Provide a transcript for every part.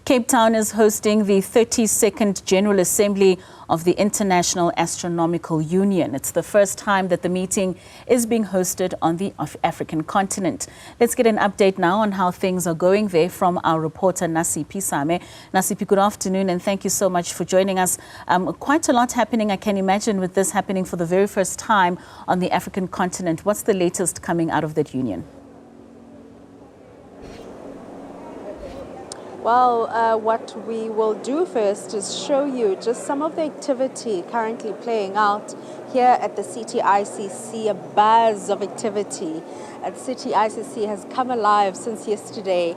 Cape Town is hosting the 32nd General Assembly of the International Astronomical Union. It's the first time that the meeting is being hosted on the African continent. Let's get an update now on how things are going there from our reporter Nasiphi Same. Nasiphi, good afternoon and thank you so much for joining us. Quite a lot happening, I can imagine, with this happening for the very first time on the African continent. What's the latest coming out of that union? Well, what we will do first is show you just some of the activity currently playing out here at the CTICC, a buzz of activity. At CTICC has come alive since yesterday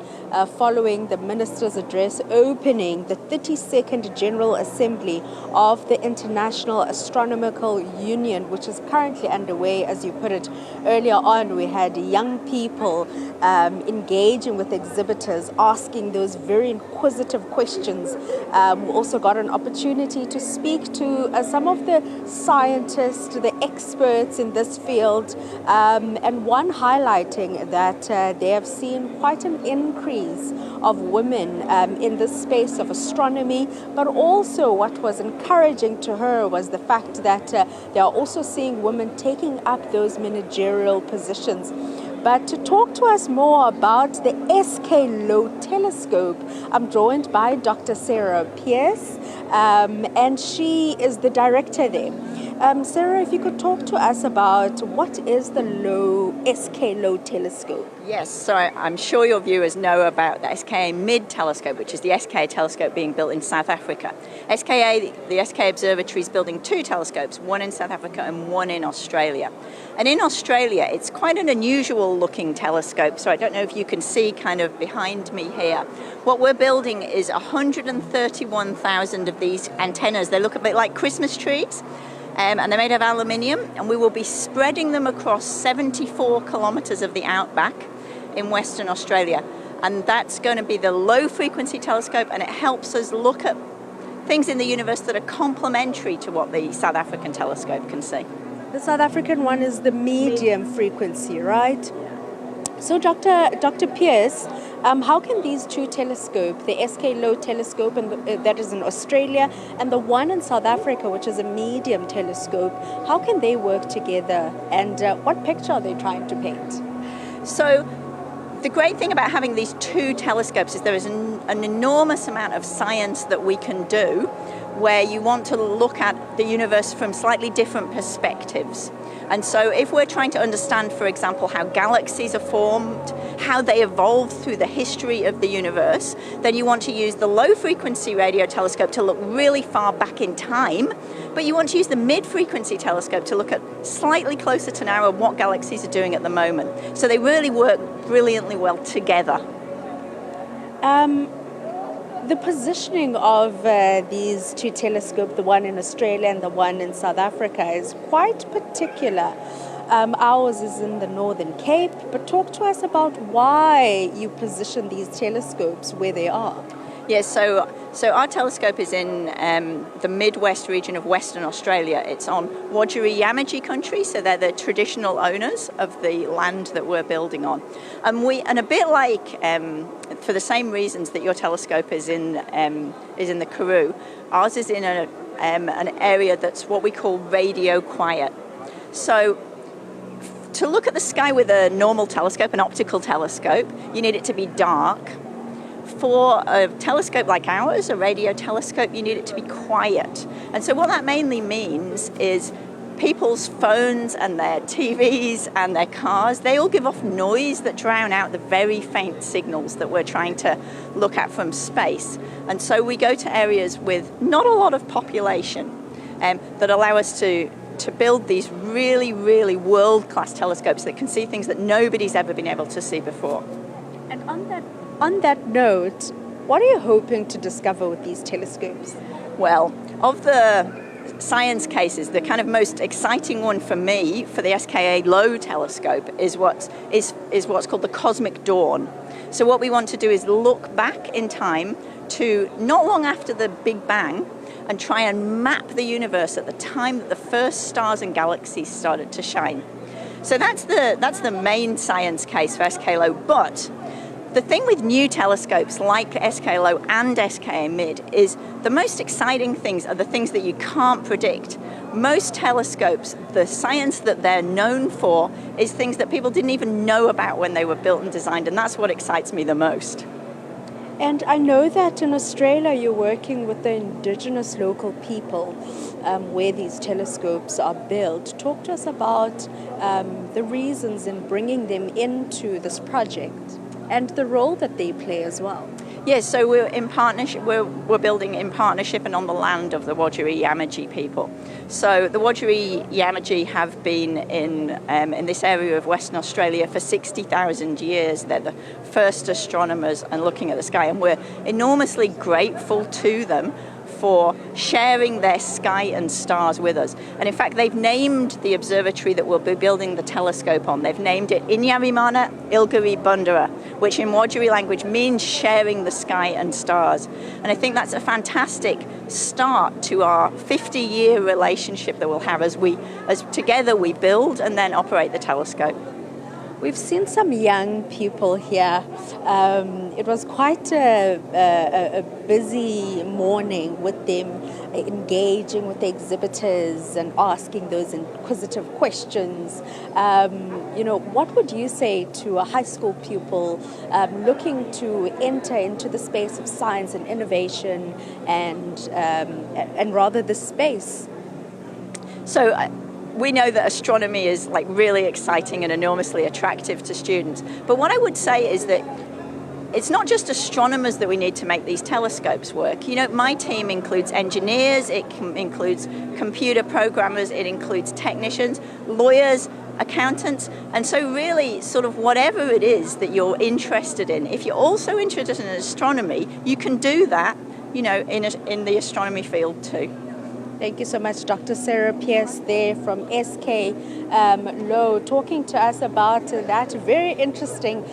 following the Minister's address opening the 32nd General Assembly of the International Astronomical Union, which is currently underway. As you put it earlier on, we had young people engaging with exhibitors, asking those very inquisitive questions. We also got an opportunity to speak to some of the scientists, the experts in this field, and one highlighting that they have seen quite an increase of women in the space of astronomy, but also what was encouraging to her was the fact that they are also seeing women taking up those managerial positions. But to talk to us more about the SKA-Low telescope, I'm joined by Dr. Sarah Pearce, and she is the director there. Sarah, if you could talk to us about what is the SKA-Low telescope? Yes, so I'm sure your viewers know about the SKA-Mid telescope, which is the SKA telescope being built in South Africa. The SKA Observatory is building two telescopes, one in South Africa and one in Australia. And in Australia, it's quite an unusual looking telescope, so I don't know if you can see kind of behind me here. What we're building is 131,000 of these antennas. They look a bit like Christmas trees. And they're made of aluminium, and we will be spreading them across 74 kilometres of the outback in Western Australia. And that's going to be the low-frequency telescope, and it helps us look at things in the universe that are complementary to what the South African telescope can see. The South African one is the medium frequency, right? So Dr. Pearce, how can these two telescopes, the SKA-Low telescope and that is in Australia, and the one in South Africa, which is a medium telescope, how can they work together, and what picture are they trying to paint? So the great thing about having these two telescopes is there is an enormous amount of science that we can do where you want to look at the universe from slightly different perspectives. And so if we're trying to understand, for example, how galaxies are formed, how they evolved through the history of the universe, then you want to use the low-frequency radio telescope to look really far back in time, but you want to use the mid-frequency telescope to look at slightly closer to now what galaxies are doing at the moment. So they really work brilliantly well together. The positioning of these two telescopes, the one in Australia and the one in South Africa, is quite particular. Ours is in the Northern Cape, but talk to us about why you position these telescopes where they are. Yes, so our telescope is in the Midwest region of Western Australia. It's on Wodjiri Yamaji country, so they're the traditional owners of the land that we're building on. And a bit like, for the same reasons that your telescope is in the Karoo, ours is in an area that's what we call radio quiet. So to look at the sky with a normal telescope, an optical telescope, you need it to be dark. For a telescope like ours, a radio telescope, you need it to be quiet. And so what that mainly means is people's phones and their TVs and their cars, they all give off noise that drown out the very faint signals that we're trying to look at from space. And so we go to areas with not a lot of population that allow us to build these really, really world-class telescopes that can see things that nobody's ever been able to see before. And on that note, what are you hoping to discover with these telescopes? Well, of the science cases, the kind of most exciting one for me for the SKA-Low telescope is what's called the cosmic dawn. So what we want to do is look back in time to not long after the Big Bang and try and map the universe at the time that the first stars and galaxies started to shine. So that's the main science case for SKA-Low, but The thing with new telescopes like SKA-Low and SKA-Mid is the most exciting things are the things that you can't predict. Most telescopes, the science that they're known for is things that people didn't even know about when they were built and designed, and that's what excites me the most. And I know that in Australia you're working with the indigenous local people where these telescopes are built. Talk to us about the reasons in bringing them into this project and the role that they play as well. Yes, so we're in partnership. We're building in partnership and on the land of the Wodjiri Yamaji people. So the Wodjiri Yamaji have been in this area of Western Australia for 60,000 years. They're the first astronomers and looking at the sky, and we're enormously grateful to them for sharing their sky and stars with us. And in fact, they've named the observatory that we'll be building the telescope on. They've named it Inyarimana Ilgari Bundara, which in Wodjiri language means sharing the sky and stars. And I think that's a fantastic start to our 50-year relationship that we'll have as together we build and then operate the telescope. We've seen some young people here. It was quite a busy morning with them engaging with the exhibitors and asking those inquisitive questions. What would you say to a high school pupil looking to enter into the space of science and innovation and rather the space? So we know that astronomy is like really exciting and enormously attractive to students. But what I would say is that it's not just astronomers that we need to make these telescopes work. My team includes engineers, it includes computer programmers, it includes technicians, lawyers, accountants, and so really sort of whatever it is that you're interested in. If you're also interested in astronomy, you can do that, in the astronomy field too. Thank you so much, Dr. Sarah Pearce there from SKA-Low, talking to us about that very interesting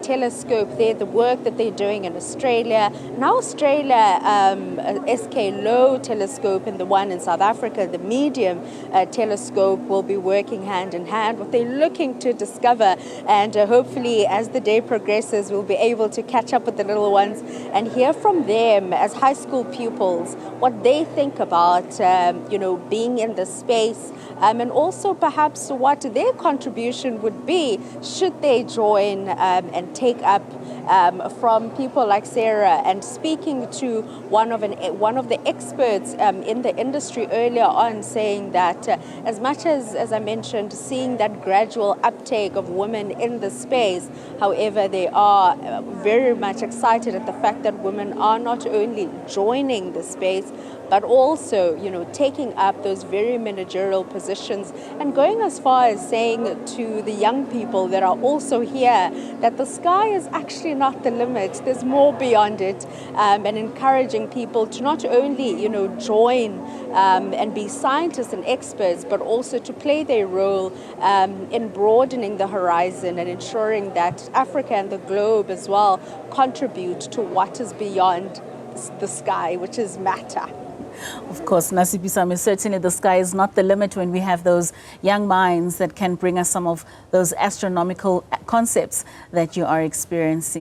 telescope there, the work that they're doing in Australia. Now Australia, SKA-Low telescope and the one in South Africa, the medium telescope, will be working hand in hand. What they're looking to discover, and hopefully as the day progresses, we'll be able to catch up with the little ones and hear from them as high school pupils what they think about being in the space, and also perhaps what their contribution would be should they join and take up from people like Sarah. And speaking to one of the experts in the industry earlier on, saying that as much as I mentioned, seeing that gradual uptake of women in the space, however, they are very much excited at the fact that women are not only joining the space, but also, taking up those very managerial positions, and going as far as saying to the young people that are also here that the sky is actually not the limit. There's more beyond it, and encouraging people to not only, join and be scientists and experts, but also to play their role in broadening the horizon and ensuring that Africa and the globe as well contribute to what is beyond the sky, which is matter. Of course, Nasiphi Same, certainly the sky is not the limit when we have those young minds that can bring us some of those astronomical concepts that you are experiencing.